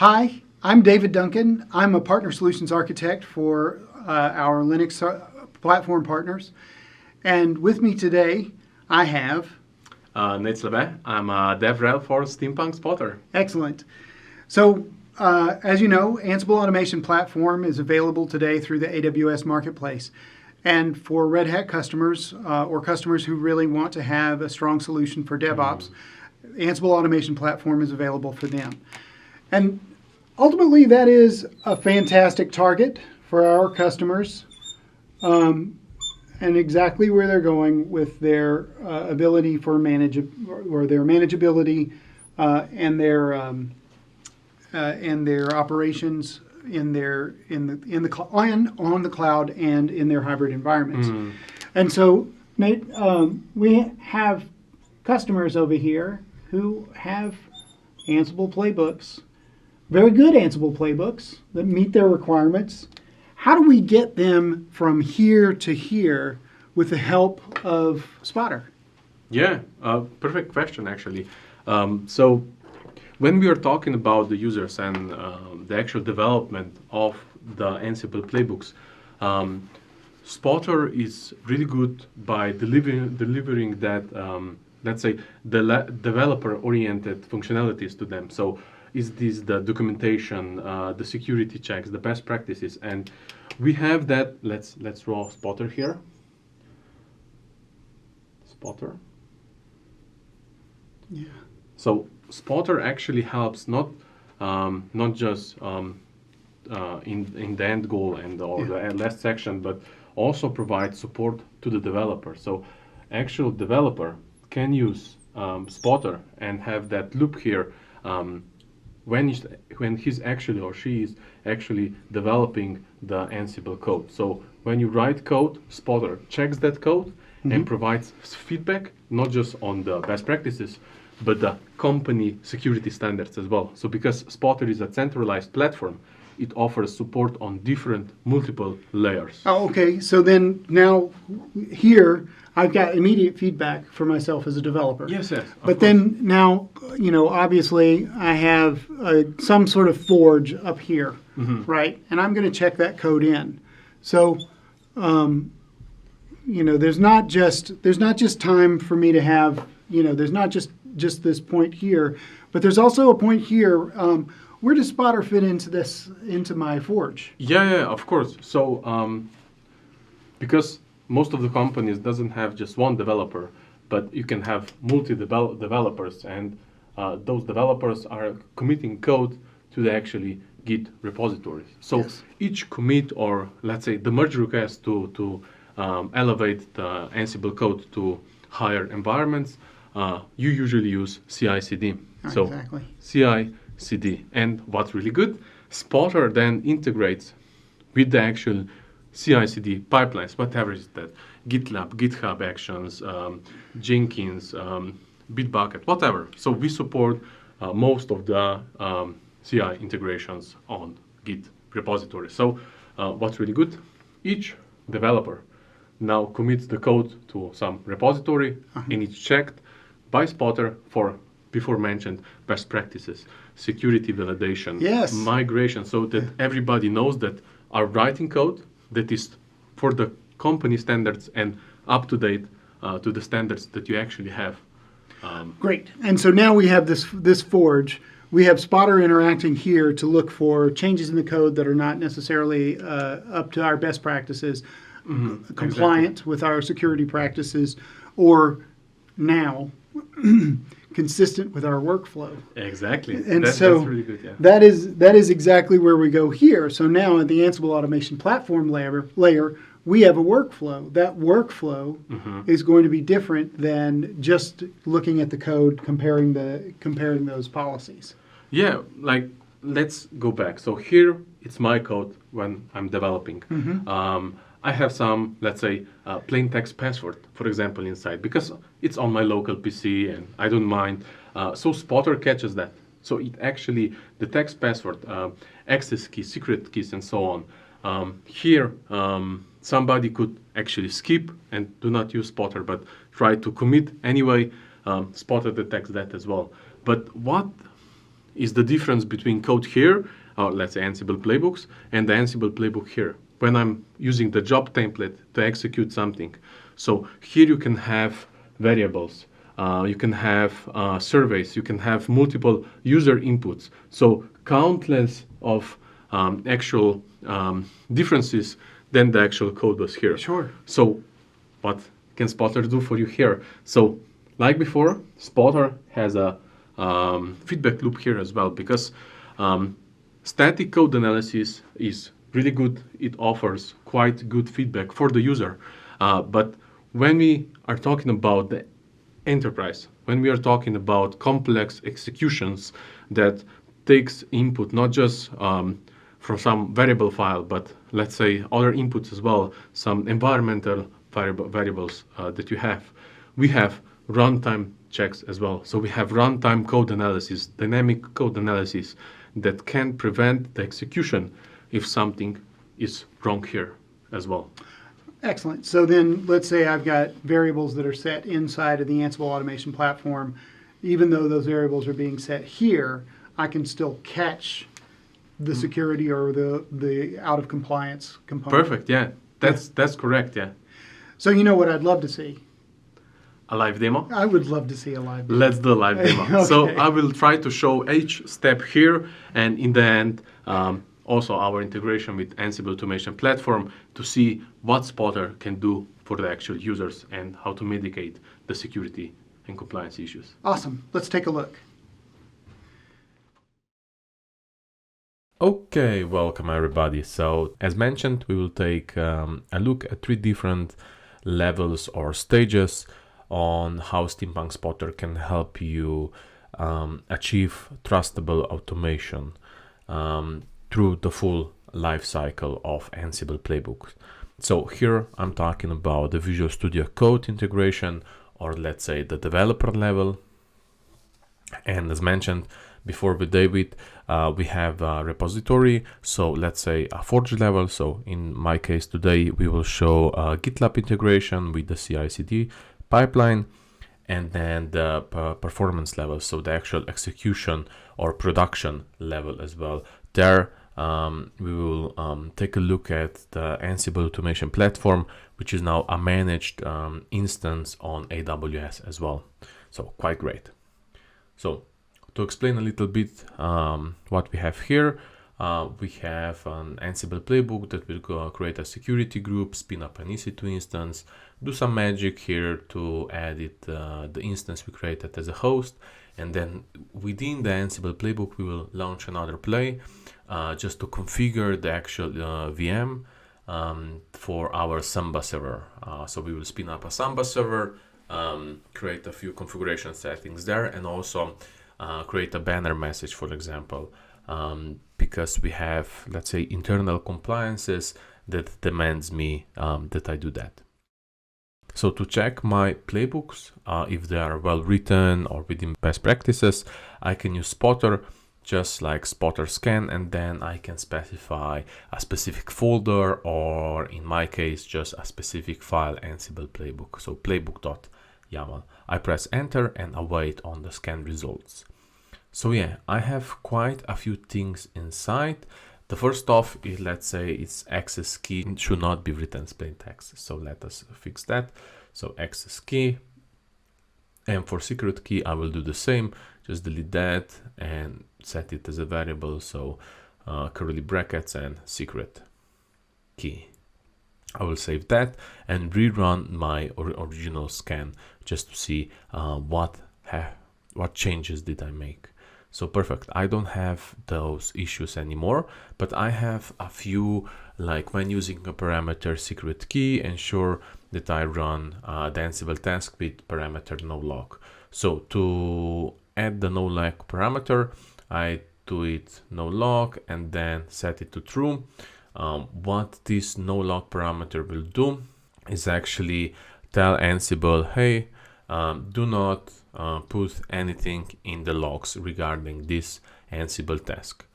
Hi, I'm David Duncan. I'm a partner solutions architect for our Linux platform partners. And with me today, I have... Nejc Slabe. I'm a DevRel for Steampunk Spotter. Excellent. So, as you know, Ansible Automation Platform is available today through the AWS Marketplace. And for Red Hat customers, or customers who really want to have a strong solution for DevOps, Ansible Automation Platform is available for them. And ultimately, that is a fantastic target for our customers, and exactly where they're going with their ability for their manageability and their operations on the cloud and in their hybrid environments. And so, Nate, we have customers over here who have Ansible playbooks. Very good Ansible playbooks that meet their requirements. How do we get them from here to here with the help of Spotter? Yeah, perfect question actually. So when we are talking about the users and the actual development of the Ansible playbooks, Spotter is really good by delivering that, let's say, developer-oriented functionalities to them. So is this the documentation, the security checks, the best practices, and we have that. Let's draw Spotter here. Spotter. Yeah. So Spotter actually helps not just in the end goal or the last section, but also provides support to the developer. So actual developer can use Spotter and have that loop here. When he's actually or she is actually developing the Ansible code. So when you write code, Spotter checks that code and provides feedback, not just on the best practices, but the company security standards as well. So because Spotter is a centralized platform, it offers support on multiple layers. Oh, okay. So then now here, I've got immediate feedback for myself as a developer. Yes. But then now, obviously I have some sort of forge up here, right? And I'm going to check that code in. So, there's not just time for me to have, there's not just this point here, but there's also a point here. Where does Spotter fit into my forge? Yeah, of course. So, because most of the companies doesn't have just one developer, but you can have developers, and those developers are committing code to the actually Git repositories. So each commit, or let's say the merge request to elevate the Ansible code to higher environments, you usually use CI/CD. So exactly. CI/CD, and what's really good, Spotter then integrates with the actual CI/CD pipelines, whatever is that, GitLab, GitHub Actions, Jenkins, Bitbucket, whatever. So we support most of the CI integrations on Git repository. So what's really good, each developer now commits the code to some repository, and it's checked by Spotter for before mentioned best practices, security validation, migration, so that everybody knows that are writing code that is for the company standards and up to date to the standards that you actually have. Great. And so now we have this forge. We have Spotter interacting here to look for changes in the code that are not necessarily up to our best practices, compliant with our security practices, or now consistent with our workflow. Exactly. And that's really good, yeah. that is exactly where we go here. So now at the Ansible Automation Platform layer, we have a workflow. That workflow is going to be different than just looking at the code, comparing those policies. Yeah, like let's go back. So here it's my code when I'm developing. I have some, let's say, plain text password, for example, inside, because it's on my local PC and I don't mind. So Spotter catches that. So it actually, the text password, access keys, secret keys, and so on. Here, somebody could actually skip and do not use Spotter, but try to commit anyway. Spotter detects that as well. But what is the difference between code here, or let's say Ansible playbooks, and the Ansible playbook here, when I'm using the job template to execute something. So here you can have variables, you can have surveys, you can have multiple user inputs. So countless of actual differences than the actual code was here. Sure. So what can Spotter do for you here? So like before, Spotter has a feedback loop here as well, because static code analysis is really good. It offers quite good feedback for the user. But when we are talking about the enterprise, when we are talking about complex executions that takes input not just from some variable file, but let's say other inputs as well, some environmental variables that you have, we have runtime checks as well. So we have runtime code analysis, dynamic code analysis that can prevent the execution if something is wrong here as well. Excellent. So then let's say I've got variables that are set inside of the Ansible automation platform. Even though those variables are being set here, I can still catch the security or the out of compliance component. Perfect. Yeah, that's correct. Yeah. So you know what I'd love to see? A live demo? I would love to see a live demo. Let's do a live demo. Okay. So I will try to show each step here, and in the end, also our integration with Ansible Automation Platform to see what Spotter can do for the actual users and how to mitigate the security and compliance issues. Awesome. Let's take a look. Okay, welcome everybody. So as mentioned, we will take a look at 3 different levels or stages on how Steampunk Spotter can help you achieve trustable automation through the full life cycle of Ansible Playbook. So here I'm talking about the Visual Studio Code integration, or let's say the developer level. And as mentioned before with David, we have a repository. So let's say a Forge level. So in my case today, we will show a GitLab integration with the CI/CD pipeline, and then the performance level. So the actual execution or production level as well. There we will take a look at the Ansible Automation Platform, which is now a managed instance on AWS as well. So quite great. So to explain a little bit what we have here, we have an Ansible Playbook that will go create a security group, spin up an EC2 instance, do some magic here to edit the instance we created as a host, and then within the Ansible Playbook we will launch another play just to configure the actual VM for our Samba server. So we will spin up a Samba server, create a few configuration settings there, and also create a banner message, for example, because we have, let's say, internal compliances that demands me that I do that. So to check my playbooks, if they are well written or within best practices, I can use Spotter, just like Spotter scan, and then I can specify a specific folder, or in my case, just a specific file, Ansible Playbook. So playbook.yaml. I press enter and await on the scan results. So yeah, I have quite a few things inside. The first off is, let's say, its access key should not be written as plain text. So let us fix that. So access key, and for secret key, I will do the same. Just delete that and set it as a variable. So curly brackets and secret key. I will save that and rerun my original scan just to see what changes did I make. So perfect. I don't have those issues anymore, but I have a few, like when using a parameter secret key, ensure that I run the Ansible task with parameter no log. So to add the no log parameter, I do it no log and then set it to true. What this no log parameter will do is actually tell Ansible, hey, do not put anything in the logs regarding this Ansible task.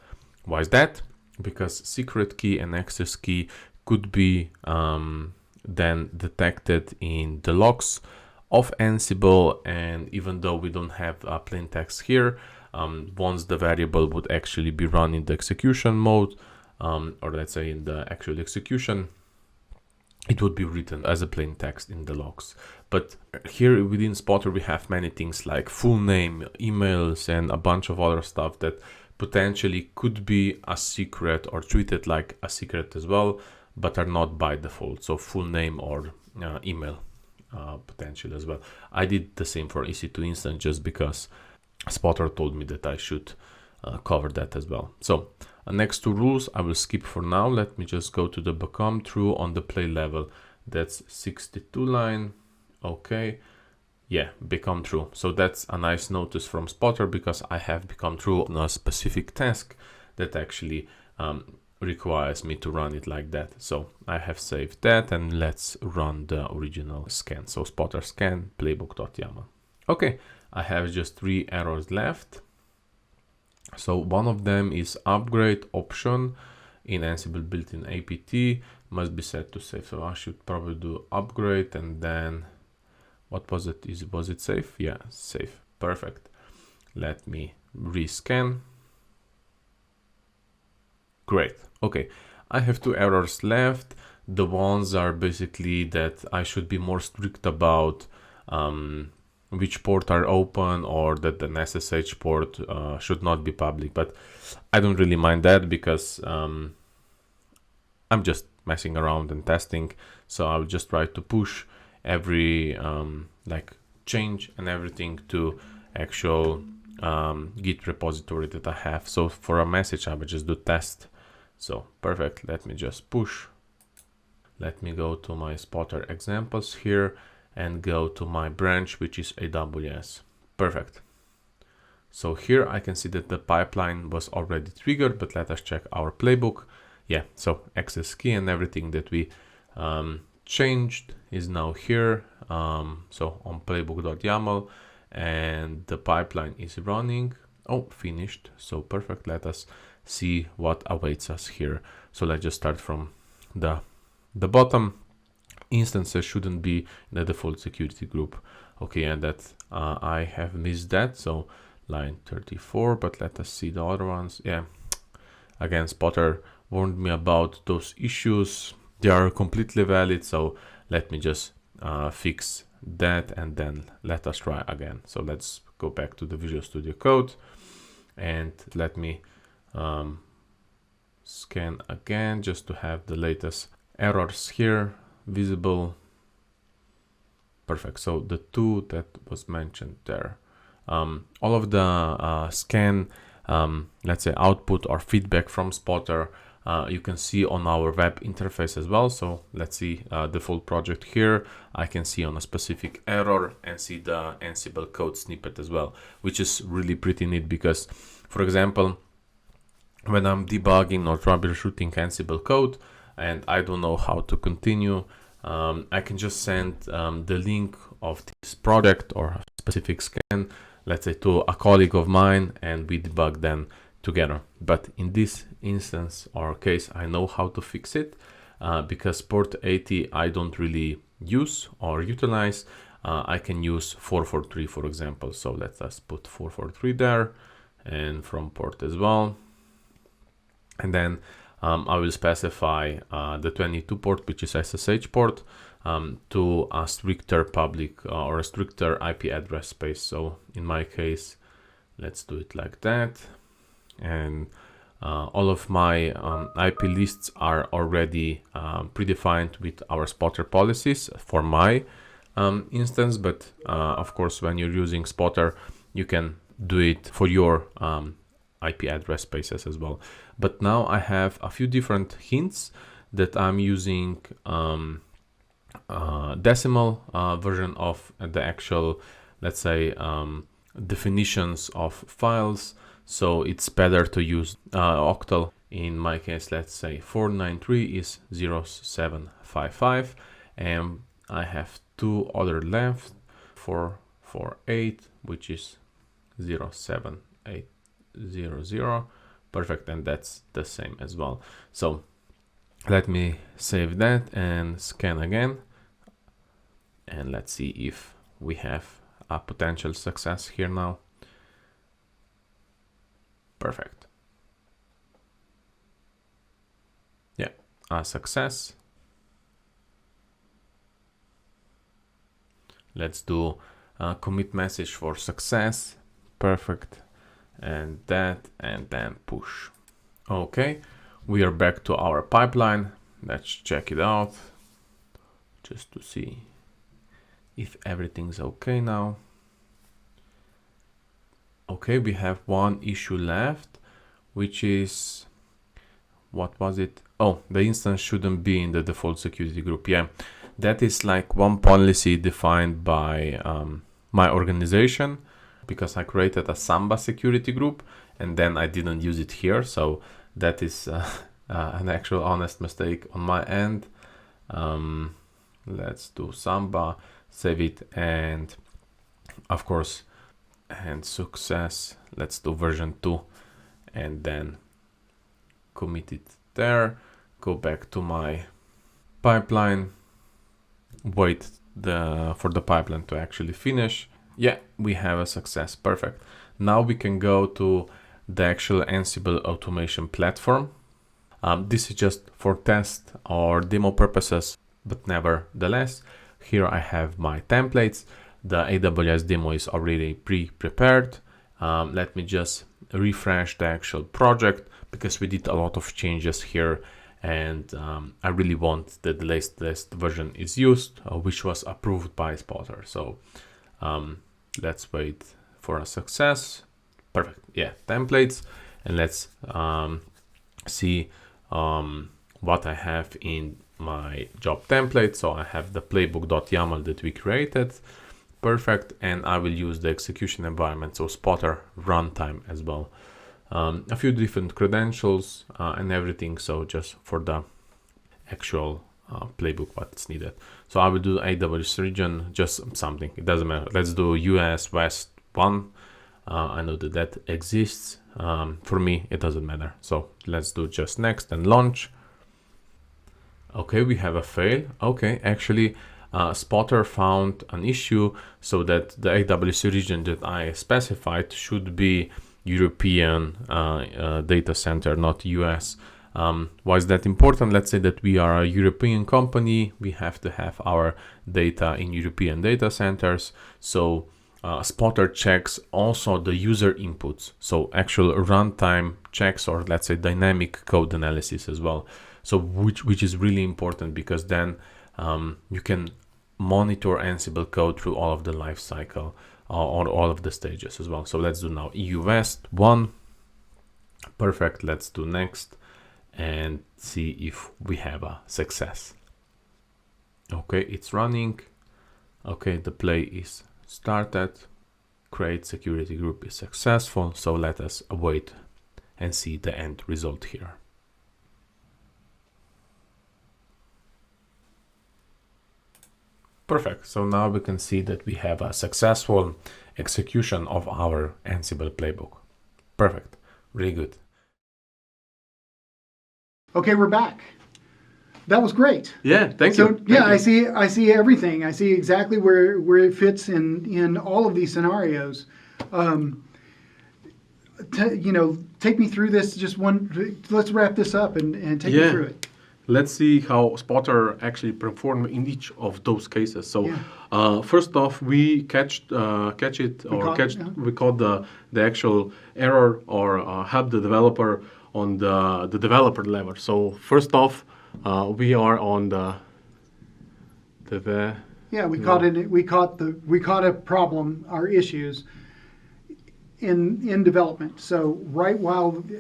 Why is that? Because secret key and access key could be then detected in the logs of Ansible, and even though we don't have plain text here, once the variable would actually be run in the execution mode, or let's say in the actual execution, it would be written as a plain text in the logs. But here within Spotter, we have many things like full name, emails, and a bunch of other stuff that potentially could be a secret or treated like a secret as well, but are not by default. So full name or email potential as well. I did the same for EC2 instance just because Spotter told me that I should cover that as well. So next two rules I will skip for now. Let me just go to the become true on the play level. That's 62 line. Okay. Yeah, become true. So that's a nice notice from Spotter because I have become true on a specific task that actually requires me to run it like that. So I have saved that, and let's run the original scan. So Spotter scan playbook.yaml. Okay, I have just 3 errors left. So one of them is upgrade option in Ansible built-in APT must be set to safe. So I should probably do upgrade, and then what was it? Was it safe? Yeah, safe. Perfect. Let me rescan. Great. Okay, I have 2 errors left. The ones are basically that I should be more strict about which port are open, or that the SSH port should not be public. But I don't really mind that because I'm just messing around and testing. So I'll just try to push every like change and everything to actual Git repository that I have. So for a message, I would just do test. So perfect. Let me just push. Let me go to my Spotter examples here and go to my branch, which is AWS. Perfect. So here I can see that the pipeline was already triggered, but let us check our playbook. Yeah, so access key and everything that we changed is now here. So on playbook.yaml, and the pipeline is running. Oh, finished. So perfect. Let us see what awaits us here. So let's just start from the bottom. Instances shouldn't be in the default security group. Okay, and that I have missed that. So line 34, but let us see the other ones. Yeah, again, Spotter warned me about those issues. They are completely valid. So let me just fix that, and then let us try again. So let's go back to the Visual Studio Code, and let me scan again just to have the latest errors here visible. Perfect. So the 2 that was mentioned there, all of the scan, let's say output or feedback from Spotter, you can see on our web interface as well. So let's see the full project here. I can see on a specific error and see the Ansible code snippet as well, which is really pretty neat because, for example, when I'm debugging or troubleshooting Ansible code and I don't know how to continue, I can just send the link of this project or specific scan, let's say, to a colleague of mine, and we debug them together. But in this instance or case, I know how to fix it because port 80 I don't really use or utilize. I can use 443, for example. So let us put 443 there, and from port as well. And then I will specify the 22 port, which is SSH port, to a stricter public or a stricter IP address space. So in my case, let's do it like that. And all of my IP lists are already predefined with our Spotter policies for my instance. But of course, when you're using Spotter, you can do it for your IP address spaces as well. But now I have a few different hints that I'm using decimal version of the actual, let's say, definitions of files. So it's better to use octal. In my case, let's say 493 is 0755, and I have 2 other left, 448, which is 07800. Perfect, and that's the same as well. So let me save that and scan again, and let's see if we have a potential success here now. Perfect. Yeah, a success. Let's do a commit message for success. Perfect. And that, and then push. Okay, we are back to our pipeline. Let's check it out just to see if everything's okay now. Okay, we have one issue left, which is, what was it? Oh, the instance shouldn't be in the default security group. Yeah, that is like one policy defined by my organization, because I created a Samba security group and then I didn't use it here. So that is an actual honest mistake on my end. Let's do Samba, save it, and of course, and success. Let's do version 2 and then commit it there. Go back to my pipeline, wait for the pipeline to actually finish. Yeah, we have a success. Perfect. Now we can go to the actual Ansible automation platform. This is just for test or demo purposes, but nevertheless, here I have my templates. The AWS demo is already pre-prepared. Let me just refresh the actual project because we did a lot of changes here, and I really want that the latest version is used, which was approved by Spotter. So let's wait for a success. Perfect. Yeah, templates, and let's see what I have in my job template. So I have the playbook.yaml that we created. Perfect. And I will use the execution environment, so Spotter runtime as well. A few different credentials and everything. So just for the actual playbook, what's needed. So I will do AWS region, just something. It doesn't matter. Let's do US West 1. I know that exists. For me, it doesn't matter. So let's do just next and launch. Okay, we have a fail. Okay, actually, Spotter found an issue, so that the AWS region that I specified should be European data center, not US. Why is that important? Let's say that we are a European company. We have to have our data in European data centers. So Spotter checks also the user inputs, so actual runtime checks, or let's say dynamic code analysis as well. So which is really important, because then you can monitor Ansible code through all of the lifecycle or all of the stages as well. So let's do now EU West 1. Perfect. Let's do next and see if we have a success. Okay, it's running. Okay, the play is started. Create security group is successful. So let us wait and see the end result here. Perfect. So now we can see that we have a successful execution of our Ansible playbook. Perfect. Really good. Okay, we're back. That was great. Yeah, thank So you. yeah, Thank you. I see everything. I see exactly where it fits in all of these scenarios. Take me through this. Let's wrap this up and take me through it. Let's see how Spotter actually performed in each of those cases. So first off, we catch the actual error, or help the developer on the developer level. So first off, we are on we caught a problem, our issues in development. So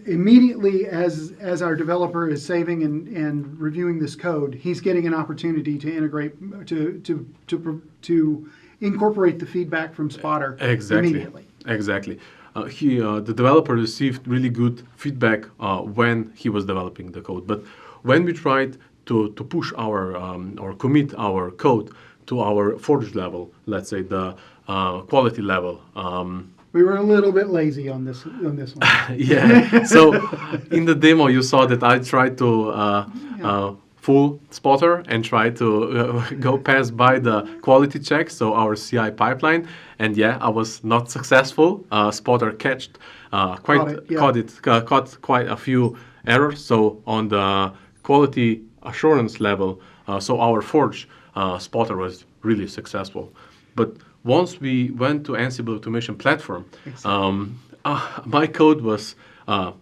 immediately as our developer is saving and reviewing this code, he's getting an opportunity to integrate to incorporate the feedback from Spotter immediately. Exactly. The developer received really good feedback when he was developing the code. But when we tried to push our or commit our code to our forge level, let's say the quality level, we were a little bit lazy on this one. Yeah. So in the demo, you saw that I tried to full Spotter and try to go pass by the quality check, so our CI pipeline. And yeah, I was not successful. Spotter catched caught quite a few errors. So on the quality assurance level, so our Forge spotter was really successful. But once we went to Ansible automation platform, my code was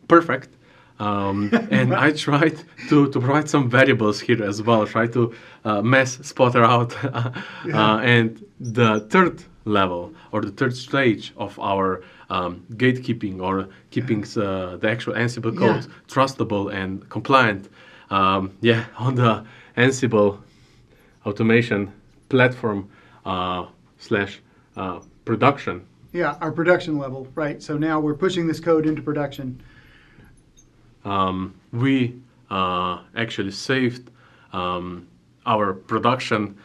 perfect. And I tried to provide some variables here as well, try to mess spotter out. And the third level or the third stage of our gatekeeping or keeping the actual Ansible code trustable and compliant, on the Ansible automation platform slash production. Yeah, our production level, right. So now we're pushing this code into production. We actually saved our production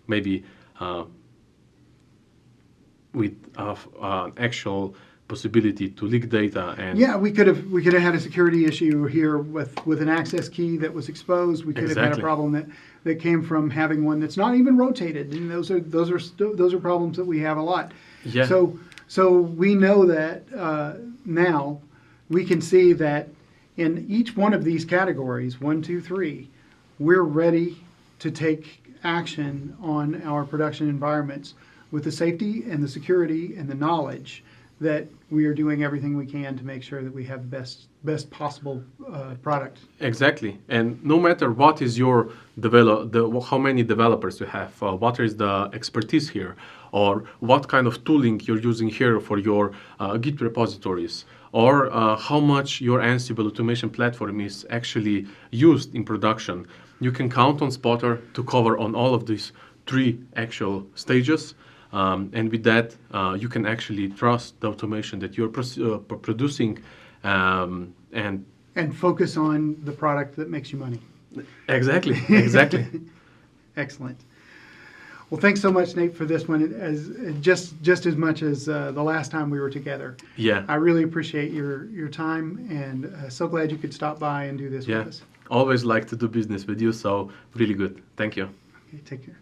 maybe with actual possibility to leak data. And we could have had a security issue here with an access key that was exposed. We could have had a problem that came from having one that's not even rotated, and those are problems that we have a lot. Yeah. So we know that now we can see that in each one of these categories, 1, 2, 3, we're ready to take action on our production environments with the safety and the security and the knowledge that we are doing everything we can to make sure that we have the best possible product. Exactly, and no matter what is your how many developers you have, what is the expertise here, or what kind of tooling you're using here for your Git repositories, or how much your Ansible automation platform is actually used in production, you can count on Spotter to cover on all of these 3 actual stages. And with that, you can actually trust the automation that you're producing and focus on the product that makes you money. Exactly. Excellent. Well, thanks so much, Nate, for this one, as just as much as the last time we were together. Yeah. I really appreciate your time, and so glad you could stop by and do this with us. Always like to do business with you, so really good. Thank you. Okay, take care.